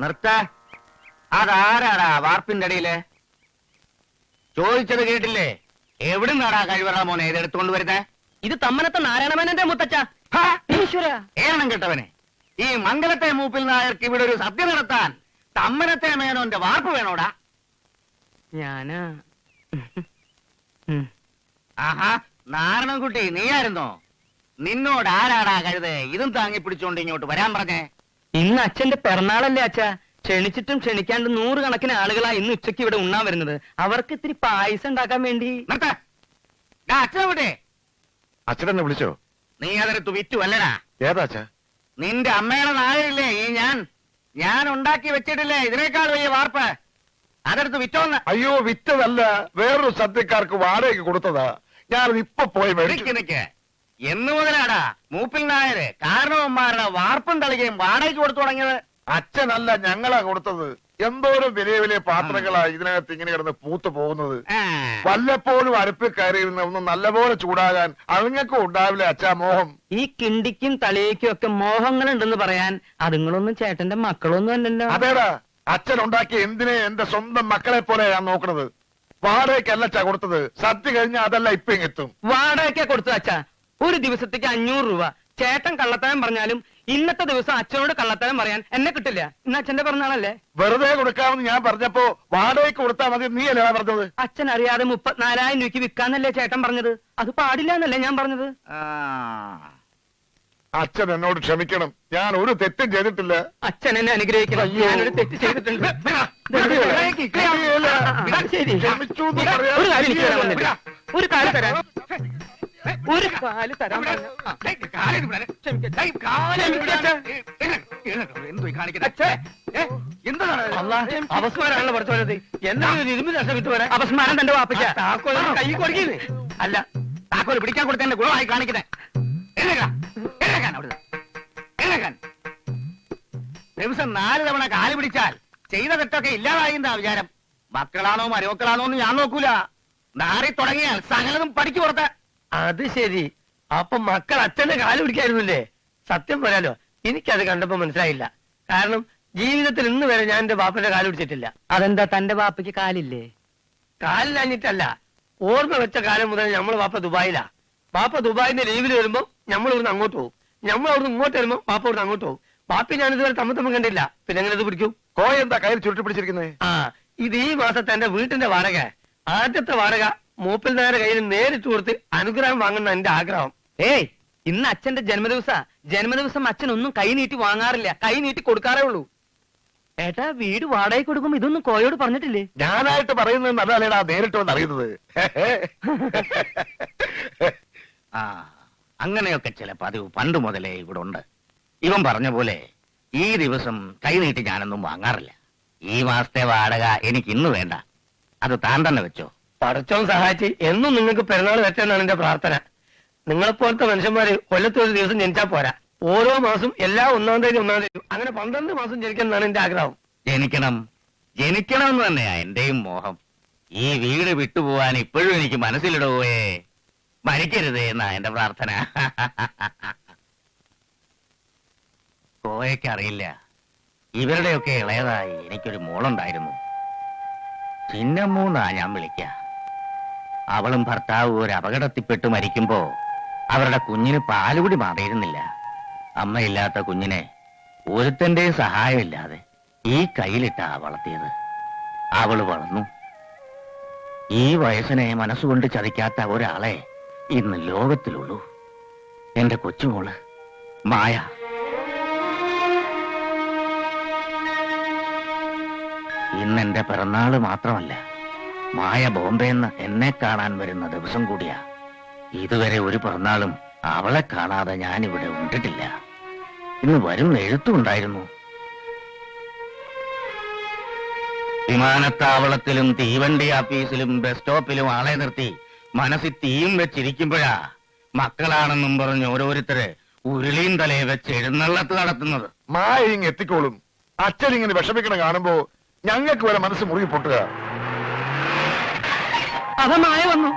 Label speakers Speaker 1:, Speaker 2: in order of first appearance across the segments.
Speaker 1: നിർത്ത. അതാരാടാ വാർപ്പിന്റെ അടിയില്? ചോദിച്ചത് കേട്ടില്ലേ? എവിടുന്നാടാ കഴിവറ മോനെ ഇത് എടുത്തുകൊണ്ട് വരുന്നേ?
Speaker 2: ഇത് തമ്മനത്തെ നാരായണമേനന്റെ മുത്തച്ഛ.
Speaker 1: ഏണം കെട്ടവനെ, ഈ മംഗലത്തെ മൂപ്പിൽ നായർക്ക് ഇവിടെ ഒരു സദ്യ നടത്താൻ തമ്മനത്തെ മേനോന്റെ വാർപ്പ് വേണോടാ?
Speaker 2: ഞാനാ.
Speaker 1: ആഹാ, നാരായണൻകുട്ടി നീയായിരുന്നോ? നിന്നോട് ആരാടാ കഴുതേ ഇതും താങ്ങി പിടിച്ചോണ്ട് ഇങ്ങോട്ട് വരാൻ പറഞ്ഞേ?
Speaker 2: ഇന്ന് അച്ഛന്റെ പിറന്നാളല്ലേ അച്ഛ? ക്ഷണിച്ചിട്ടും ക്ഷണിക്കാണ്ട് 100 കണക്കിന് ആളുകളാ ഇന്ന് ഉച്ചയ്ക്ക് ഇവിടെ ഉണ്ണാൻ വരുന്നത്. അവർക്ക് ഇത്തിരി പായസം ഉണ്ടാക്കാൻ വേണ്ടി.
Speaker 1: അച്ഛനെ വിട്ടേ.
Speaker 3: അച്ഛനെന്നെ വിളിച്ചോ?
Speaker 1: നീ അതെടുത്ത് വിറ്റു അല്ലടാ?
Speaker 3: ഏതാ അച്ഛ?
Speaker 1: നിന്റെ അമ്മയുടെ നായരില്ലേ ഈ ഞാൻ ഉണ്ടാക്കി വെച്ചിട്ടില്ലേ ഇതിനേക്കാൾ വലിയ വാർപ്പ്? അതെടുത്ത് വിറ്റോന്ന്.
Speaker 3: അയ്യോ, വിറ്റതല്ല, വേറൊരു സദ്യക്കാർക്ക് വാടകയ്ക്ക് കൊടുത്തതാ. ഞാൻ ഇപ്പൊ പോയി
Speaker 1: നിക്ക്. എന്ന് മുതലാടാ മൂപ്പിൽ നായര് കാരണവന്മാരുടെ വാർപ്പും തളികയും വാടകയ്ക്ക് കൊടുത്തു തുടങ്ങിയത്?
Speaker 3: അച്ഛനല്ല, ഞങ്ങളാ കൊടുത്തത്. എന്തോരം വലിയ വലിയ പാത്രങ്ങളാ ഇതിനകത്ത് ഇങ്ങനെ കിടന്ന് പൂത്തു പോകുന്നത്. വല്ലപ്പോഴും അടുപ്പിൽ കയറി ഒന്ന് നല്ലപോലെ ചൂടാകാൻ അതുങ്ങൾക്കും ഉണ്ടാവില്ല അച്ഛാ മോഹം.
Speaker 2: ഈ കിണ്ടിക്കും തളിയയ്ക്കും ഒക്കെ മോഹങ്ങളുണ്ടെന്ന് പറയാൻ അതുങ്ങളൊന്നും ചേട്ടന്റെ മക്കളൊന്നും അല്ലല്ലോ.
Speaker 3: അതേടാ, അച്ഛൻ ഉണ്ടാക്കി എന്തിനെ എന്റെ സ്വന്തം മക്കളെ പോലെ ഞാൻ നോക്കണത്. വാടകയ്ക്കല്ല അച്ഛാ കൊടുത്തത്. സദ്യ കഴിഞ്ഞാൽ അതല്ല ഇപ്പൊ ഇങ്ങെത്തും.
Speaker 2: വാടകയ്ക്കാ കൊടുത്തു അച്ഛാ. ഒരു ദിവസത്തേക്ക് 500 രൂപ. ചേട്ടൻ കള്ളത്തരം പറഞ്ഞാലും ഇന്നത്തെ ദിവസം അച്ഛനോട് കള്ളത്തരം പറയാൻ എന്നെ കിട്ടില്ല. ഇന്ന് അച്ഛന്റെ പിറന്നാളല്ലേ?
Speaker 3: വെറുതെ കൊടുക്കാമെന്ന് ഞാൻ പറഞ്ഞപ്പോ വാടകയ്ക്ക് കൊടുത്താൽ മതി നീ അല്ലേ പറഞ്ഞത്?
Speaker 2: അച്ഛൻ അറിയാതെ 34,000 രൂപയ്ക്ക് വിൽക്കാന്നല്ലേ ചേട്ടൻ പറഞ്ഞത്? അത് പാടില്ല എന്നല്ലേ ഞാൻ പറഞ്ഞത്?
Speaker 3: അച്ഛൻ എന്നോട് ക്ഷമിക്കണം, ഞാൻ ഒരു തെറ്റും ചെയ്തിട്ടില്ല.
Speaker 2: അച്ഛൻ എന്നെ അനുഗ്രഹിക്കണം. ഞാനൊരു തെറ്റ് ചെയ്തിട്ടുണ്ട്. ഒരു കാല് തരാൻ അപസ്മാരാണല്ലോ പഠിച്ചത്. എന്താണ് ഇരുമ്പ് ദശ വിട്ടുവരാൻ? അപസ്മാരം തന്റെ വാപ്പിച്ച താക്കോൽ കൈ കൊടുക്കുന്നേ അല്ല,
Speaker 1: താക്കോൽ പിടിക്കാൻ കൊടുത്തതിന്റെ ഗുണമായി കാണിക്കുന്നേ. ദിവസം 4 തവണ കാല് പിടിച്ചാൽ ചെയ്ത തെറ്റൊക്കെ ഇല്ലാതായിന്നാ വിചാരം. മക്കളാണോ മരുമക്കളാണോ എന്ന് ഞാൻ നോക്കൂല. നാറി തുടങ്ങിയാൽ സകലതും പഠിക്കു പുറത്ത്.
Speaker 2: അത് ശരി. അപ്പൊ മക്കൾ അച്ഛന്റെ കാല് പിടിക്കായിരുന്നില്ലേ? സത്യം പറയാലോ, എനിക്കത് കണ്ടപ്പോ മനസ്സിലായില്ല. കാരണം ജീവിതത്തിൽ ഇന്ന് വരെ ഞാൻ എന്റെ ബാപ്പന്റെ കാല് പിടിച്ചിട്ടില്ല. അതെന്താ, തന്റെ ബാപ്പയ്ക്ക് കാലില്ലേ? കാലിലഞ്ഞിട്ടല്ല, ഓർമ്മ വെച്ച കാലം മുതൽ നമ്മള് ബാപ്പ ദുബായിലാ. ബാപ്പ ദുബായിന്റെ ലീവിൽ വരുമ്പോ നമ്മൾ ഇവിടുന്ന് അങ്ങോട്ട് പോകും. നമ്മൾ അവിടുന്ന് ഇങ്ങോട്ട് വരുമ്പോ ബാപ്പ ഇവിടുന്ന് അങ്ങോട്ട് പോകും. ബാപ്പി ഞാൻ ഇതുവരെ തമ്മ കണ്ടില്ല. പിന്നെ എങ്ങനെ ഇത് പിടിക്കും?
Speaker 3: കോയ എന്താ കയ്യിൽ ചുരുട്ടി പിടിച്ചിരിക്കുന്നത്?
Speaker 2: ഇത് ഈ മാസത്തെ എന്റെ വീട്ടിന്റെ വാടക. ആദ്യത്തെ വാടക മൂപ്പിൽ നേരെ കയ്യിൽ നേരിട്ട് കൊടുത്ത് അനുഗ്രഹം വാങ്ങുന്ന എന്റെ ആഗ്രഹം. ഏയ്, ഇന്ന് അച്ഛന്റെ ജന്മദിവസം അച്ഛൻ ഒന്നും കൈ നീട്ടി വാങ്ങാറില്ല, കൈ നീട്ടി കൊടുക്കാറേ ഉള്ളൂ. ഏട്ടാ, വീട് വാടക കൊടുക്കുമ്പോ ഇതൊന്നും കോയോട് പറഞ്ഞിട്ടില്ലേ?
Speaker 3: ഞാനായിട്ട് പറയുന്നത് നല്ലതല്ലേടാ, നേരിട്ട് വന്ന് അറിയുന്നത്.
Speaker 1: അങ്ങനെയൊക്കെ ചില പതിവ് പണ്ട് മുതലേ ഇവിടെ ഉണ്ട്. ഇവൻ പറഞ്ഞ പോലെ ഈ ദിവസം കൈനീട്ടി ഞാനൊന്നും വാങ്ങാറില്ല. ഈ മാസത്തെ വാടക എനിക്ക് ഇന്ന് വേണ്ട, അത് താൻ തന്നെ വെച്ചോ. പടച്ചോൻ സഹായിച്ച് എന്നും നിങ്ങൾക്ക് പെരുന്നാൾ വെച്ചെന്നാണ് എന്റെ പ്രാർത്ഥന. നിങ്ങളെപ്പോലത്തെ മനുഷ്യന്മാര് കൊല്ലത്തൊരു ദിവസം ജനിച്ചാ പോരാ. ഓരോ മാസം എല്ലാ 1-ാം തീയതി അങ്ങനെ 12 മാസം ജനിക്കണമെന്നാണ് എന്റെ ആഗ്രഹം. ജനിക്കണമെന്ന് തന്നെയാ എന്റെയും മോഹം. ഈ വീട് വിട്ടുപോവാൻ ഇപ്പോഴും എനിക്ക് മനസ്സിലിടുവേ. മരിക്കരുതേ എന്നാ എന്റെ പ്രാർത്ഥന. കോയക്കറിയില്ല, ഇവരുടെയൊക്കെ ഇളയതായി എനിക്കൊരു മോളുണ്ടായിരുന്നു. ചിന്നമ്മൂന്നാ ഞാൻ വിളിക്ക. അവളും ഭർത്താവും ഒരു അപകടത്തിൽപ്പെട്ട് മരിക്കുമ്പോ അവരുടെ കുഞ്ഞിന് പാലുകൂടി മാറിയിരുന്നില്ല. അമ്മയില്ലാത്ത കുഞ്ഞിനെ ഒരുത്തന്റെയും സഹായമില്ലാതെ ഈ കയ്യിലിട്ടാ വളർത്തിയത്. അവള് വളർന്നു. ഈ വയസ്സിനെ മനസ്സുകൊണ്ട് ചതിക്കാത്ത ഒരാളെ ഇന്ന് ലോകത്തിലുള്ളൂ, എന്റെ കൊച്ചുമോള് മായ. ഇന്നെന്റെ പിറന്നാള് മാത്രമല്ല, മായ ബോംബെന്ന് എന്നെ കാണാൻ വരുന്ന ദിവസം കൂടിയാ. ഇതുവരെ ഒരു പിറന്നാളും അവളെ കാണാതെ ഞാനിവിടെ ഉണ്ടിട്ടില്ല. ഇന്ന് വരും എഴുത്തുണ്ടായിരുന്നു. വിമാനത്താവളത്തിലും തീവണ്ടി ആഫീസിലും ബസ് സ്റ്റോപ്പിലും ആളെ നിർത്തി മനസ്സിൽ തീയും വെച്ചിരിക്കുമ്പോഴാ മക്കളാണെന്നും പറഞ്ഞ് ഓരോരുത്തര് ഉരുളിയും തലയെ വെച്ച് എഴുന്നള്ളത്ത് നടത്തുന്നത്.
Speaker 3: മായ ഇങ്ങ് എത്തിക്കോളും. അച്ഛൻ ഇങ്ങനെ വിഷമിക്കണം കാണുമ്പോ ഞങ്ങൾക്ക് വരെ മനസ്സ് മുറുകി പൊട്ടുക.
Speaker 2: അത് മായ വന്നു.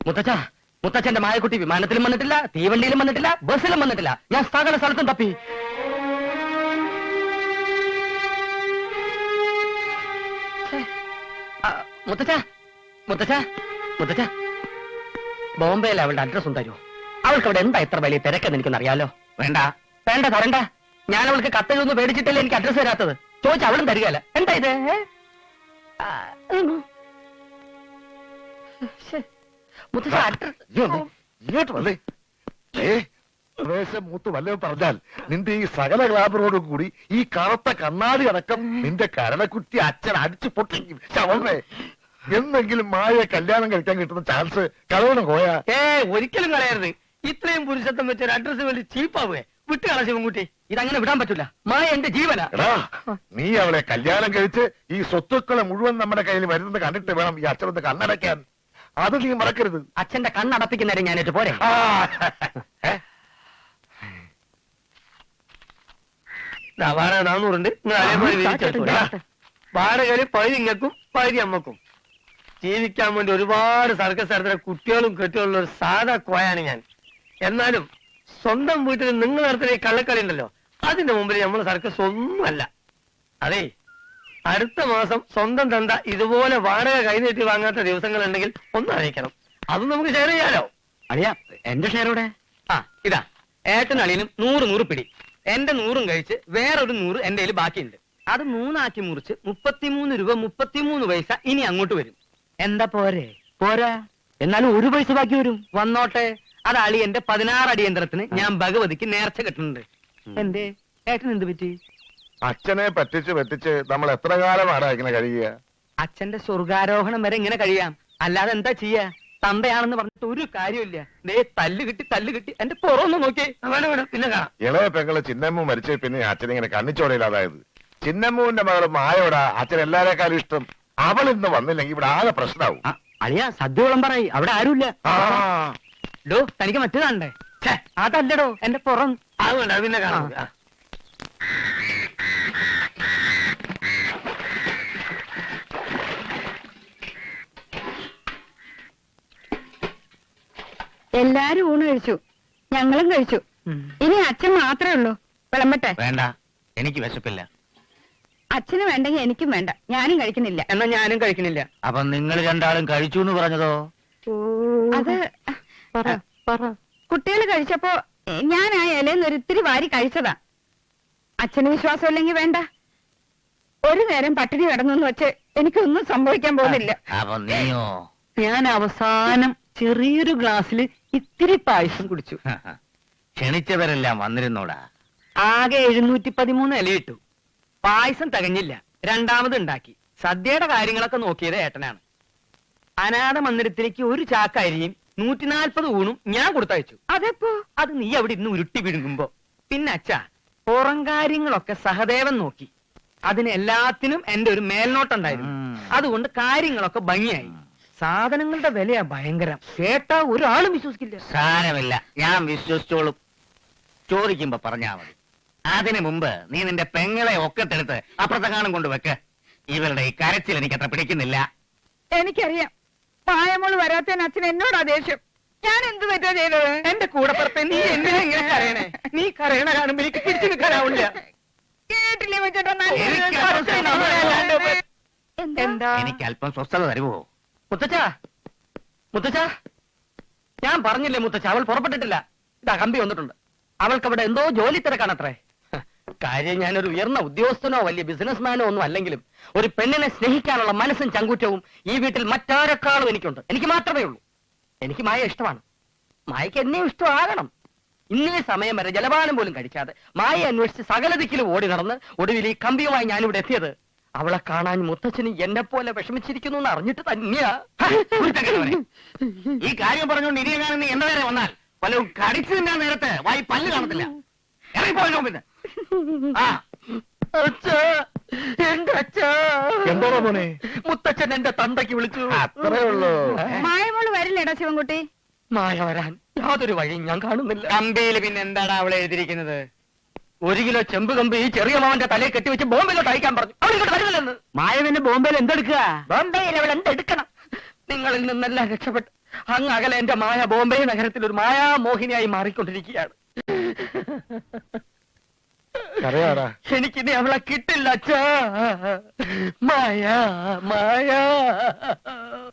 Speaker 2: മുത്തച്ഛ, മുത്തച്ഛന്റെ മായക്കുട്ടി വിമാനത്തിലും വന്നിട്ടില്ല, തീവണ്ടിയിലും വന്നിട്ടില്ല, ബസ്സിലും വന്നിട്ടില്ല. ഞാൻ സകല സ്ഥലത്തും തപ്പി. മുത്തച്ഛ, മുത്തച്ഛ, മുത്തച്ഛ, ബോംബെയിൽ അവളുടെ അഡ്രസ് ഒന്ന് തരുമോ? അവൾക്ക് അവിടെ എന്താ ഇത്ര വലിയ തിരക്കെന്ന് എനിക്കൊന്നറിയാലോ.
Speaker 1: വേണ്ട.
Speaker 2: വേണ്ട, തരണ്ട. ഞാൻ അവൾക്ക് കത്തെഴുതൊന്ന് പേടിച്ചിട്ടല്ലേ എനിക്ക് അഡ്രസ് തരാത്തത്. ചോദിച്ച അവളും തരികയല്ല. എന്താ ഇത്? മുത്തച്ഛ,
Speaker 3: ഇങ്ങോട്ട് വന്നേ. മൂത്ത് വല്ലതും പറഞ്ഞാൽ നിന്റെ ഈ സകല ഗ്ലാബറോടും കൂടി ഈ കറുത്ത കണ്ണാടി അടക്കം നിന്റെ കരളക്കുറ്റി അച്ഛൻ അടിച്ചു പൊട്ടിക്കും. ശവമേ, എന്തെങ്കിലും മായ കല്യാണം കഴിക്കാൻ കിട്ടുന്ന ചാൻസ് കളയണം കോയ.
Speaker 2: ഒരിക്കലും കളയരുത്. ഇത്രയും പുരുഷത്വം വെച്ച ഒരു അഡ്രസ് വേണ്ടി ചീപ്പാവേ. വിട്ടുകള ശിവൻകുട്ടി, ഇതങ്ങനെ വിടാൻ പറ്റൂല. മായ എന്റെ ജീവനാ.
Speaker 3: എടാ, നീ അവളെ കല്യാണം കഴിച്ച് ഈ സ്വത്തുക്കളെ മുഴുവൻ നമ്മുടെ കയ്യിൽ വരുന്നത് കണ്ടിട്ട് വേണം ഈ അച്ഛനൊന്ന് കണ്ണടയ്ക്കാൻ. അത് നീ മറക്കരുത്.
Speaker 2: അച്ഛന്റെ കണ്ണടപ്പിക്കുന്നേരം ഞാനേറ്റ് പോരെ. വാടക 400 ഉണ്ട്. വാടകയില് പകുതി ഇങ്ങക്കും പകുതി അമ്മക്കും. ജീവിക്കാൻ വേണ്ടി ഒരുപാട് സർക്കസ് നടത്തുന്ന കുട്ടികളും കെട്ടിയുള്ള ഒരു സാധാ കോയാണ് ഞാൻ. എന്നാലും സ്വന്തം വീട്ടിൽ നിങ്ങൾ നടത്തുന്ന ഈ കള്ളക്കളി ഉണ്ടല്ലോ, അതിന്റെ മുമ്പിൽ നമ്മൾ സർക്കസ് ഒന്നുമല്ല. അതെ, അടുത്ത മാസം സ്വന്തം തന്ത ഇതുപോലെ വാടക കൈനീട്ടി വാങ്ങാത്ത ദിവസങ്ങളുണ്ടെങ്കിൽ ഒന്ന് അറിയിക്കണം. അതും നമുക്ക് ഷെയർ ചെയ്യാലോ.
Speaker 1: അളിയാ, എന്റെ ഷെയർ ഇവിടെ.
Speaker 2: ഇതാ ഏട്ടൻ അളിയനും 100 പിടി. എന്റെ 100 കഴിച്ച് വേറൊരു 100 എന്റെ കയ്യിൽ ബാക്കിയുണ്ട്. അത് 3 ആക്കി മുറിച്ച് 33 രൂപ 33 പൈസ ഇനി അങ്ങോട്ട് വരും. എന്താ പോരെ? പോരാ. എന്നാലും 1 പൈസ ബാക്കി വരും. വന്നോട്ടെ. അത് അളിയന്റെ 16 അടിയന്തരത്തിന് ഞാൻ ഭഗവതിക്ക് നേർച്ച കെട്ടുന്നുണ്ട്. എന്തേ ഏട്ടൻ എന്ത് പറ്റി?
Speaker 3: അച്ഛനെ പറ്റിച്ച് നമ്മൾ എത്ര കാലമാണ് ഇങ്ങനെ കഴിയുക?
Speaker 2: അച്ഛന്റെ സ്വർഗാരോഹണം വരെ ഇങ്ങനെ കഴിയാം. അല്ലാതെ എന്താ ചെയ്യാ? തന്തയാണെന്ന് പറഞ്ഞിട്ട് ഒരു കാര്യമില്ല. ദേ തല്ല് കിട്ടി എന്റെ പുറമൊന്ന് നോക്കിയേ. വേണം പിന്നെ കാണാം.
Speaker 3: ഇളയ പെങ്ങള് ചിന്നമ്മ മരിച്ച പിന്നെ അച്ഛനിങ്ങനെ കണ്ണിച്ചോടയില്ലാതായത്. ചിന്നമ്മുവിന്റെ മകള് മായോടാ അച്ഛൻ എല്ലാരേക്കാളും ഇഷ്ടം. അവൾ ഇന്ന് വന്നില്ലെങ്കിൽ ഇവിടെ ആകെ പ്രശ്നമാവും.
Speaker 2: അളിയാ, സദ്യ വിളമ്പറായി. അവിടെ ആരുമില്ല. ഡോ, തനിക്ക് മറ്റേതാണ്ടേ? അതല്ലടോ, എന്റെ പുറം. അത് വേണ്ട, പിന്നെ കാണാം.
Speaker 4: എല്ലാരും ഊണ് കഴിച്ചു, ഞങ്ങളും കഴിച്ചു. ഇനി അച്ഛൻ മാത്രമേ ഉള്ളൂ. വിളമ്പട്ടെ?
Speaker 1: വേണ്ട, എനിക്ക് വിശപ്പില്ല.
Speaker 4: അച്ഛന് വേണ്ടെങ്കിൽ എനിക്കും വേണ്ട. ഞാനും കഴിക്കുന്നില്ല.
Speaker 2: എന്നാ ഞാനും കഴിക്കണില്ല.
Speaker 1: അപ്പൊ നിങ്ങൾ രണ്ടാളും കഴിച്ചു എന്ന് പറഞ്ഞതോ?
Speaker 4: അത് കുട്ടികൾ കഴിച്ചപ്പോ ഞാൻ ആ ഇലയിൽ ഒരു ഇത്തിരി വാരി കഴിച്ചതാ. അച്ഛന് വിശ്വാസമില്ലെങ്കിൽ വേണ്ട. ഒരു നേരം പട്ടിണി കിടന്നു വെച്ച് എനിക്കൊന്നും സംഭവിക്കാൻ പോകുന്നില്ല.
Speaker 1: അപ്പൊ നീയോ?
Speaker 2: ഞാൻ അവസാനം ചെറിയൊരു ഗ്ലാസ്സിൽ ഇത്തിരി പായസം കുടിച്ചു.
Speaker 1: ക്ഷണിച്ചവരെല്ലാം വന്നിരുന്നോടാ.
Speaker 2: ആകെ 713 ഇലയിട്ടു. പായസം തികഞ്ഞില്ല. രണ്ടാമത് ഉണ്ടാക്കി. സദ്യയുടെ കാര്യങ്ങളൊക്കെ നോക്കിയത് ഏട്ടനാണ്. അനാഥ മന്ദിരത്തിലേക്ക് ഒരു ചാക്ക അരിയും 140 ഊണും ഞാൻ കൊടുത്തയച്ചു.
Speaker 4: അതെപ്പോ?
Speaker 2: അത് നീ അവിടെ ഇന്ന് ഉരുട്ടി വിഴുങ്ങുമ്പോ. പിന്നെ അച്ഛാ, പുറം കാര്യങ്ങളൊക്കെ സഹദേവൻ നോക്കി. അതിന് എല്ലാത്തിനും എന്റെ ഒരു മേൽനോട്ടുണ്ടായിരുന്നു. അതുകൊണ്ട് കാര്യങ്ങളൊക്കെ ഭംഗിയായി. സാധനങ്ങളുടെ വിലയാ ഭയങ്കരം. കേട്ടാ ഒരാളും വിശ്വസിക്കില്ല.
Speaker 1: സാരമില്ല, ഞാൻ വിശ്വസിച്ചോളും. ചോദിക്കുമ്പോ പറഞ്ഞാ മതി. അതിനു മുമ്പ് നീ നിന്റെ പെങ്ങളെ ഒക്കത്തെടുത്ത് അപ്പുറത്തെങ്ങാനും കൊണ്ട് വെക്ക്. ഇവരുടെ ഈ കരച്ചിൽ എനിക്ക് അത്ര പിടിക്കുന്നില്ല.
Speaker 4: എനിക്കറിയാം, പായമോള് വരാത്തതിന് അച്ഛൻ എന്നോടാ ദേഷ്യം. ഞാൻ എന്ത് തെറ്റാ ചെയ്തത്?
Speaker 2: എന്റെ കൂടെ പുറത്തെ നീ എന്തിനാ ഇങ്ങനെ കരയണേ? നീ കരയണ കാണുമ്പോ എനിക്ക് പിടിച്ചു നിൽക്കാനാവില്ല.
Speaker 4: കേട്ടില്ലേ വെച്ചേട്ടാ? എന്താ?
Speaker 1: എനിക്ക് അല്പം സ്വസ്ഥത തരുവോ?
Speaker 2: മുത്തച്ഛ, മുത്തച്ഛ, ഞാൻ പറഞ്ഞില്ലേ മുത്തച്ഛ, അവൾ പുറപ്പെട്ടിട്ടില്ല. ഇതാ കമ്പി വന്നിട്ടുണ്ട്. അവൾക്ക് അവിടെ എന്തോ ജോലി തിരക്കാണത്രേ. കാര്യം ഞാനൊരു ഉയർന്ന ഉദ്യോഗസ്ഥനോ വലിയ ബിസിനസ്മാനോ ഒന്നും അല്ലെങ്കിലും ഒരു പെണ്ണിനെ സ്നേഹിക്കാനുള്ള മനസ്സും ചങ്കൂറ്റവും ഈ വീട്ടിൽ മറ്റാരെക്കാളും എനിക്കുണ്ട്. എനിക്ക് മാത്രമേ ഉള്ളൂ. എനിക്ക് മായ ഇഷ്ടമാണ്. മായയ്ക്ക് എന്നെയും ഇഷ്ടമാകണം. ഇന്നേ സമയം വരെ ജലപാനം പോലും കഴിക്കാതെ മായ അന്വേഷിച്ച് സകല ദിക്കിലും ഓടി നടന്ന് ഒടുവിൽ ഈ കമ്പിയുമായി ഞാനിവിടെ എത്തിയത് അവളെ കാണാൻ മുത്തച്ഛന് എന്നെ പോലെ വിഷമിച്ചിരിക്കുന്നു എന്ന് അറിഞ്ഞിട്ട് തന്നെയാ.
Speaker 1: ഈ കാര്യം പറഞ്ഞുകൊണ്ട് ഇനിയെങ്ങാനും നീ എന്റെ നേരെ വന്നാൽ പലരും കടിച്ചു തിന്നാൻ നേരത്തെ വായി പല്ല് കാണത്തില്ല. ഇറങ്ങിപ്പോയോ പിന്നെ?
Speaker 3: എന്തോ മോനെ?
Speaker 2: മുത്തച്ഛൻ എന്റെ തന്തയ്ക്ക് വിളിച്ചു.
Speaker 3: അത്രേ ഉള്ളൂ.
Speaker 4: മായമോള് വരില്ലേടാ ശിവൻകുട്ടി?
Speaker 2: മായ വരാൻ യാതൊരു വഴിയും ഞാൻ കാണുന്നില്ല.
Speaker 1: കമ്പിയിൽ പിന്നെ എന്താടാ അവളെ എഴുതിയിരിക്കുന്നത്?
Speaker 2: 1 കിലോ ചെമ്പ് കമ്പി ഈ ചെറിയ മാവന്റെ തലയെ കെട്ടിവെച്ച് ബോംബെയിലോട്ട് അയക്കാൻ പറഞ്ഞു. അവൾ ഇങ്ങോട്ട് വരുന്നില്ലെന്ന്.
Speaker 1: മായ പിന്നെ ബോംബെയിൽ എന്തെടുക്കുക?
Speaker 2: ബോംബെയിൽ അവൾ എന്തെടുക്കണം? നിങ്ങളിൽ നിന്നെല്ലാം രക്ഷപ്പെട്ട് അങ്ങ് അകലെ എന്റെ മായ ബോംബെ നഗരത്തിൽ ഒരു മായാമോഹിനിയായി മാറിക്കൊണ്ടിരിക്കുകയാണ്.
Speaker 3: കരയാടാ.
Speaker 2: എനിക്കിനി അവളെ കിട്ടില്ല അച്ഛാ. മായ മായ